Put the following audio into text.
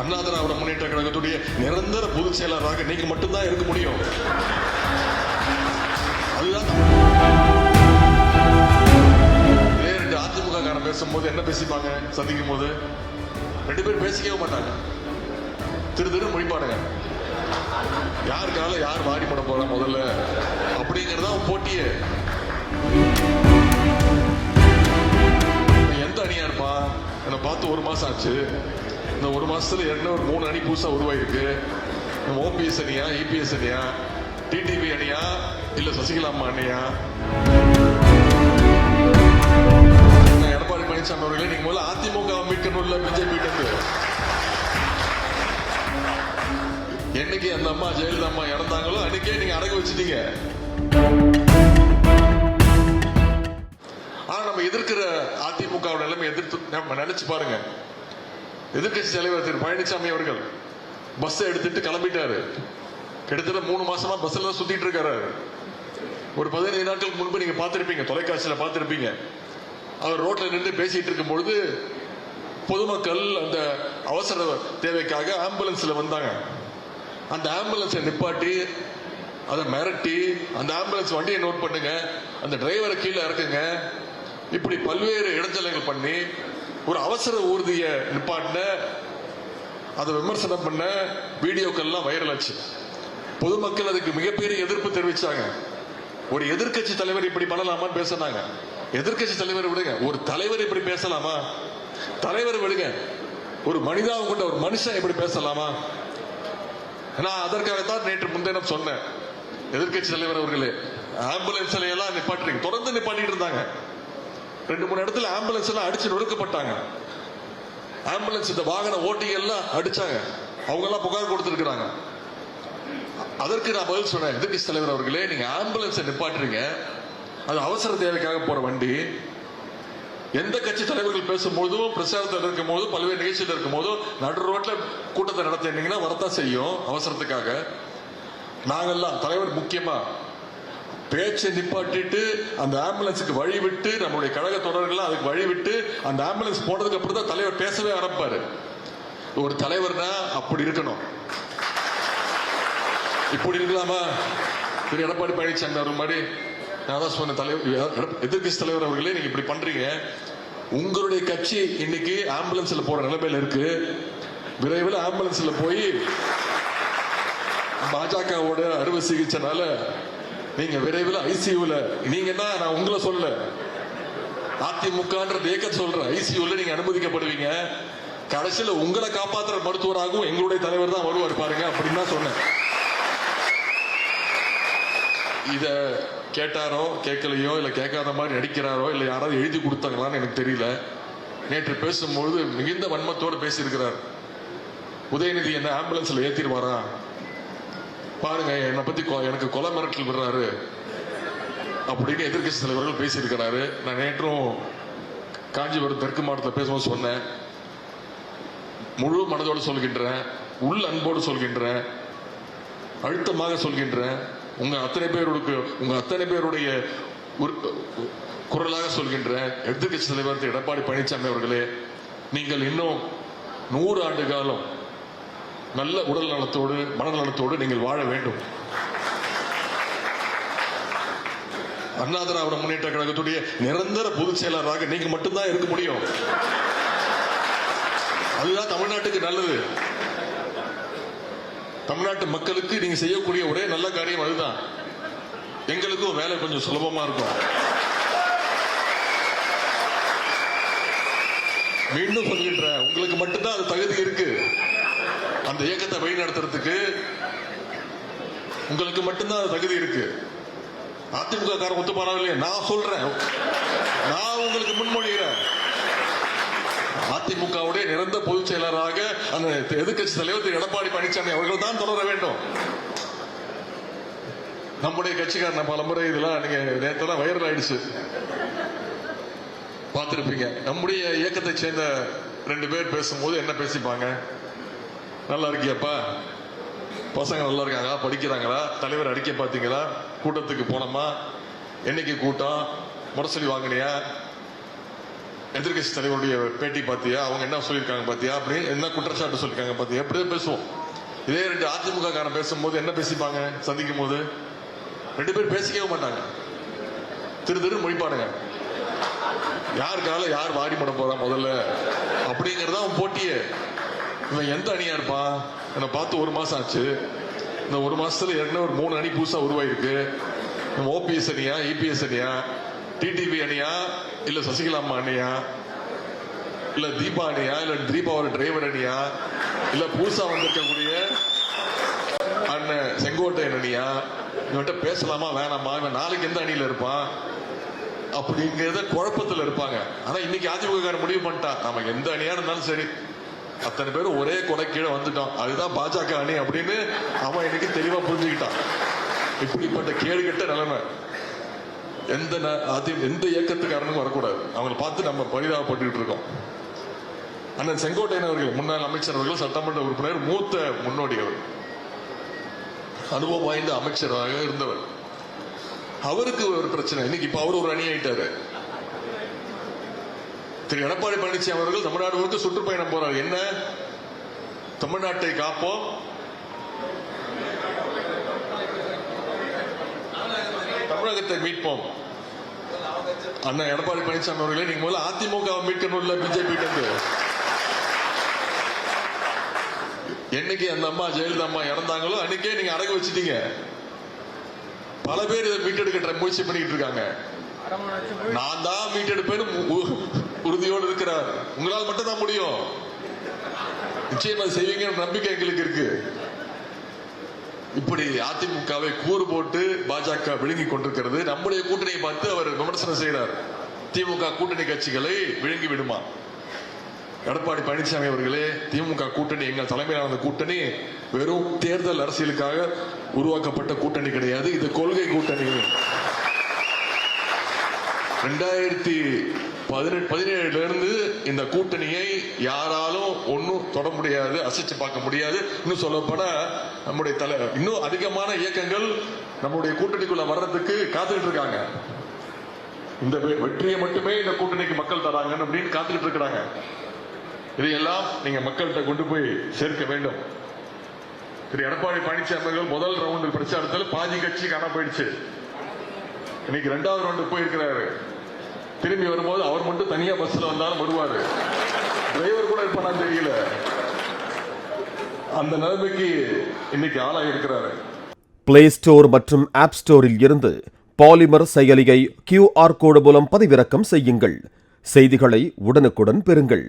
அண்ணா திராவிட முன்னேற்ற கழகத்துடைய நிரந்தர பொதுச் செயலாளராக நீங்க மட்டும்தான் இருக்க முடியும். அதுதான் ரெண்டு அதிமுக காரன் பேசும்போது என்ன பேசிப்பாங்க, சந்திக்கும் போது ரெண்டு பேரும் பேசிக்கவே மாட்டாங்க, திரு முடிப்பாடுங்க. யாருக்கால யார் வாடி போட போற முதல்ல அப்படிங்கறதா போட்டியே. எந்த அணியா இருப்பா? என்னை பார்த்து 1 மாசம் ஆச்சு. இந்த 1 மாசத்துல ஏற்கனவே ஒரு 3 அணி புதுசா உருவாயிருக்கு. ஓபிஎஸ் அணியா, இபிஎஸ் அணியா, டிடிவி அணியா, இல்ல சசிகலா அம்மா அணியா? எடப்பாடி பழனிசாமி அவர்களே, நீங்க முதல்ல அதிமுக மீட்கணும்ல பிஜேபி கிட்ட. என்னைக்கு அந்த அம்மா ஜெயலலிதா அம்மா இறந்தாங்களோ அன்னைக்கே நீங்க அடகு வச்சுட்டீங்க. ஆனா நம்ம எதிர்க்கிற அதிமுக நிலைமை எதிர்த்து நம்ம நினைச்சு பாருங்க. எதிர்கட்சி தலைவர் திரு பழனிசாமி அவர்கள் பஸ் எடுத்துட்டு கிளம்பிட்டாரு. கிட்டத்தட்ட 3 மாசமா பஸ்ல தான் சுத்திட்டு இருக்காரு. ஒரு 15 நாட்களுக்கு முன்பு நீங்க பார்த்திருப்பீங்க, தொலைக்காட்சியில பார்த்திருப்பீங்க. அவர் ரோட்ல நின்று பேசிட்டு இருக்கும் பொழுது பொதுமக்கள் அந்த அவசர தேவைக்காக ஆம்புலன்ஸ்ல வந்தாங்க. அந்த ஆம்புலன்ஸை நிப்பாட்டி அதை மிரட்டி, அந்த ஆம்புலன்ஸ் வண்டியை நோட் பண்ணுங்க, அந்த டிரைவரை கீழே இறக்குங்க, இப்படி பல்வேறு இடைஞ்சல்கள் பண்ணி ஒரு அவசர ஊர்தியை நிப்பாட்டின, அதை விமர்சனம் பண்ண வீடியோக்கள்லாம் வைரல் ஆச்சு. பொதுமக்கள் அதுக்கு மிகப்பெரிய எதிர்ப்பு தெரிவிச்சாங்க. ஒரு எதிர்கட்சி தலைவர் இப்படி பண்ணலாமான்னு பேசினாங்க. எதிர்கட்சி தலைவர் விடுங்க, ஒரு தலைவர் இப்படி பேசலாமா? தலைவர் விடுங்க, ஒரு மனிதாவை கொண்ட ஒரு மனுஷன் இப்படி பேசலாமா? நான் அதற்காகத்தான் நேற்று முன்தினம் சொன்னேன். எதிர்கட்சி தலைவர் அவர்களே, ஆம்புலன்ஸ்ல எல்லாம் நிப்பாட்டுறீங்க, தொடர்ந்து நிப்பாட்டிட்டு இருந்தாங்க. 2-3 இடத்துல ஆம்புலன்ஸ் எல்லாம் அடிச்சு நொறுக்கப்பட்டாங்க. ஆம்புலன்ஸ் இந்த வாகன ஓட்டிகள்லாம் அடிச்சாங்க. அவங்க எல்லாம் புகார் கொடுத்திருக்கிறாங்க. அதற்கு நான் பதில் சொன்னேன், எதிர்கட்சி தலைவர் அவர்களே, நீங்க ஆம்புலன்ஸை நிப்பாட்டுறீங்க, அது அவசர தேவைக்காக போற வண்டி. எந்த கட்சி தலைவர்கள் பேசும்போதும், பிரச்சாரத்தில் இருக்கும் போதும், பல்வேறு நிகழ்ச்சியில் இருக்கும் போதும் நடு ரோட்ல கூட்டத்தை நடத்தினீங்கன்னா வரத்தான் செய்யும் அவசரத்துக்காக. நாங்கெல்லாம் தலைவர் முக்கியமா பேச்சை நிப்பாட்டிட்டு அந்த ஆம்புலன்ஸுக்கு வழி விட்டு, நம்மளுடைய கழக தொடர்கள் அதுக்கு வழி விட்டு அந்த ஆம்புலன்ஸ் போனதுக்கு அப்புறம் தான் தலைவர் பேசவே ஆரம்பிப்பாரு. ஒரு தலைவர்னா அப்படி இருக்கணும். இப்படி இருக்கலாமா? திரு எடப்பாடி பழனிசாமி அவர் மாதிரி நான் தான் சொன்ன தலைவர், எதிர்கட்சி தலைவர் அவர்களே, நீங்க இப்படி பண்றீங்க. உங்களுடைய கட்சி இன்னைக்கு ஆம்புலன்ஸ்ல போற நிலைமையில இருக்கு. விரைவில் ஆம்புலன்ஸ்ல போய் பாஜகவோட அறுவை சிகிச்சைனால நீங்க விரைவில் ஐசியூல, நீங்கன்னா நான் உங்களை சொல்ல, அதிமுக சொல்ற ஐசியூல நீங்க அனுமதிக்கப்படுவீங்க. கடைசியில் உங்களை காப்பாற்றுற மருத்துவராகவும் எங்களுடைய தலைவர் தான் வருவார் பாருங்க அப்படின்னு தான் சொன்னேன். இத கேட்டாரோ கேட்கலையோ, இல்ல கேட்காத மாதிரி நடிக்கிறாரோ, இல்ல யாராவது எழுதி கொடுத்தாங்களான்னு எனக்கு தெரியல. நேற்று பேசும்போது மிகுந்த வன்மத்தோடு பேசியிருக்கிறார். உதயநிதி என்ன ஆம்புலன்ஸ்ல ஏத்திடுவாரா பாருங்க, என்னை பத்தி எனக்கு கொலை மிரட்டல் விடுறாரு அப்படின்னு எதிர்கட்சி தலைவர்கள் பேசியிருக்கிறாரு. நான் நேற்றும் காஞ்சிபுரம் தெற்கு மாவட்டத்தில் பேசும்போது சொன்னேன், முழு மனதோடு சொல்கின்றேன், உள் அன்போடு சொல்கின்றேன், அழுத்தமாக சொல்கின்றேன், உங்க அத்தனை பேருடைய குரலாக சொல்கின்றேன். எதிர்கட்சி தலைவர் எடப்பாடி பழனிசாமி அவர்களே, நீங்கள் இன்னும் 100 ஆண்டு காலம் நல்ல உடல் நலத்தோடு மனநலத்தோடு நீங்கள் வாழ வேண்டும். அண்ணா திராவிட முன்னேற்ற கழகத்துடைய நிரந்தர பொதுச் செயலாளராக நீங்க மட்டும்தான் இருக்க முடியும். அதுதான் தமிழ்நாட்டுக்கு நல்லது. தமிழ்நாட்டு மக்களுக்கு நீங்க செய்யக்கூடிய ஒரே நல்ல காரியம் அதுதான். எங்களுக்கும் வேலை கொஞ்சம் சுலபமா இருக்கும். மீண்டும் சொல்கின்ற, உங்களுக்கு மட்டும்தான் அது தகுதி இருக்கு. அந்த இயக்கத்தை வழி நடத்துறதுக்கு உங்களுக்கு மட்டும்தான் அது தகுதி இருக்கு. அதிமுக காரன் ஒத்து போறாங்க. நான் சொல்றேன், நான் உங்களுக்கு முன்மொழிகிறேன், அதிமுகவுடைய நிரந்தர பொதுச் செயலராக அந்த எதிர்கட்சி தலைவர் திரு எடப்பாடி பழனிசாமி அவர்கள் தான் தொடர வேண்டும். நம்முடைய கட்சிக்காரன் பலமுறை இதெல்லாம் நீங்க நேரத்தெல்லாம் வைரல் ஆயிடுச்சு, பார்த்திருப்பீங்க. நம்முடைய இயக்கத்தை சேர்ந்த 2 பேர் பேசும்போது என்ன பேசிப்பாங்க, நல்லா இருக்கியாப்பா, பசங்க நல்லா இருக்காங்களா, படிக்கிறாங்களா, தலைவர் அறிக்கை பார்த்தீங்களா, கூட்டத்துக்கு போனோமா, என்னைக்கு கூட்டம், முரசொலி வாங்கினியா, எதிர்கட்சி தலைவருடைய பேட்டி பாத்தியா, அவங்க என்ன சொல்லியிருக்காங்க பாத்தியா, அப்படி என்ன குற்றச்சாட்டு சொல்லிருக்காங்க பாத்தியா, அப்படியே பேசுவோம். இதே ரெண்டு அதிமுக காரன் பேசும்போது என்ன பேசிப்பாங்க, சந்திக்கும் போது ரெண்டு பேரும் பேசிக்கவே மாட்டாங்க, திரு மொழிப்பாடுங்க. யாருக்கால யார் வாடி போட போறா முதல்ல அப்படிங்கறத அவன் போட்டியே. இவன் எந்த அணியா இருப்பான், என்னை பார்த்து 1 மாசம் ஆச்சு. இந்த 1 மாசத்துல ஏற்கனவே ஒரு 3 அணி புதுசா உருவாயிருக்கு. ஓபிஎஸ் அணியா, இபிஎஸ் அணியா, டிடிவி அணியா, இல்ல சசிகலா அம்மா அணியா, இல்ல தீபா அணியா, இல்ல தீபாவோட டிரைவர் அணியா, இல்ல புதுசா வந்திருக்கக்கூடிய அண்ணன் செங்கோட்டையன் அணியா, இவன்கிட்ட பேசலாமா வேணாமா, இவன் நாளைக்கு எந்த அணியில இருப்பான் அப்படிங்கறத குழப்பத்துல இருப்பாங்க. ஆனா இன்னைக்கு அதிமுக முடிவு பண்ணிட்டான், நம்ம எந்த அணியா இருந்தாலும் சரி, அத்தனை பேரும் ஒரே கொடை கீழே வந்துட்டோம், அதுதான் பாஜக அணி அப்படின்னு அவன் இன்னைக்கு தெளிவா புரிஞ்சுக்கிட்டான். இப்படிப்பட்ட கேடுகட்ட நிலைமை எந்த இயக்கத்துக்காரனும் வரக்கூடாது. அவங்களை பார்த்து நம்ம பரிதாபப்பட்டு இருக்கோம். அண்ணன் செங்கோட்டையன் அவர்கள், முன்னாள் அமைச்சர் அவர்கள், சட்டமன்ற உறுப்பினர், மூத்த முன்னோடி, அவர் அனுபவம் வாய்ந்த அமைச்சராக இருந்தவர். அவருக்கு ஒரு பிரச்சனை, இன்னைக்கு இப்ப அவர் ஒரு அணி ஆயிட்டாரு. திரு எடப்பாடி பழனிசாமி அவர்கள் தமிழ்நாடு முழுக்க சுற்றுப்பயணம் போறாரு. என்ன, தமிழ்நாட்டை காப்போம், தமிழகத்தை மீட்போம். அண்ணா எடப்பாடி பழனிசாமி அவர்களே, நீங்க முதல்ல அதிமுக மீட்கணும், இல்ல பிஜேபி. என்னைக்கு அந்த அம்மா ஜெயலலிதா அம்மா இறந்தாங்களோ அன்னைக்கே நீங்க அடக்க வச்சுட்டீங்க. பல பேர் இதை மீட்டெடுக்க முயற்சி பண்ணிட்டு இருக்காங்க. நான் தான் மீட்டெடுப்பேன் உறுதியோடு இருக்கிறார். உங்களால் மட்டும் தான் முடியும், நிச்சயமா செய்வீங்க நம்பிக்கை எங்களுக்கு இருக்கு. இப்படி அதிமுகவை கூறு போட்டு பாஜக விழுங்கி கொண்டிருக்கிறது. நம்முடைய கூட்டணியை பார்த்து அவர் விமர்சனம் செய்கிறார். திமுக கூட்டணி கட்சிகளை விழுங்கி விடுமா? எடப்பாடி பழனிசாமி அவர்களே, திமுக கூட்டணி, எங்கள் தலைமையிலான கூட்டணி வெறும் தேர்தல் அரசியலுக்காக உருவாக்கப்பட்ட கூட்டணி கிடையாது, இது கொள்கை கூட்டணி. 2017 இருந்து இந்த கூட்டணியை யாராலும் ஒன்னும் தொட முடியாது, அசைச்சு பார்க்க முடியாது. இன்னும் சொல்லப்போனா நம்முடைய இன்னும் அதிகமான இயக்கங்கள் நம்முடைய கூட்டணிக்குள்ள வர்றதுக்கு காத்துக்கிட்டு இருக்காங்க. இந்த வெற்றியை மட்டுமே இந்த கூட்டணிக்கு மக்கள் தராங்க அப்படின்னு காத்துக்கிட்டு இருக்கிறாங்க. இதையெல்லாம் நீங்க மக்கள்கிட்ட கொண்டு போய் சேர்க்க வேண்டும். திரு எடப்பாடி பழனிசாமி அவர்கள் முதல் ரவுண்ட் பிரச்சாரத்தில் பாதி கட்சி காண போயிடுச்சு. இன்னைக்கு 2வது ரவுண்டு போயிருக்கிறாரு. திரும்பி வரும்போது அவர் மட்டும் தனியா பஸ்ல வந்தாலும் வருவாரு, டிரைவர் கூட இருப்பான்னு தெரியல. அந்த நிலைமைக்கு இன்னைக்கு ஆளாகி இருக்கிறாரு. பிளே ஸ்டோர் மற்றும் ஆப் ஸ்டோரில் இருந்து பாலிமர் செயலியை QR கோடு மூலம் பதிவிறக்கம் செய்யுங்கள். செய்திகளை உடனுக்குடன் பெறுங்கள்.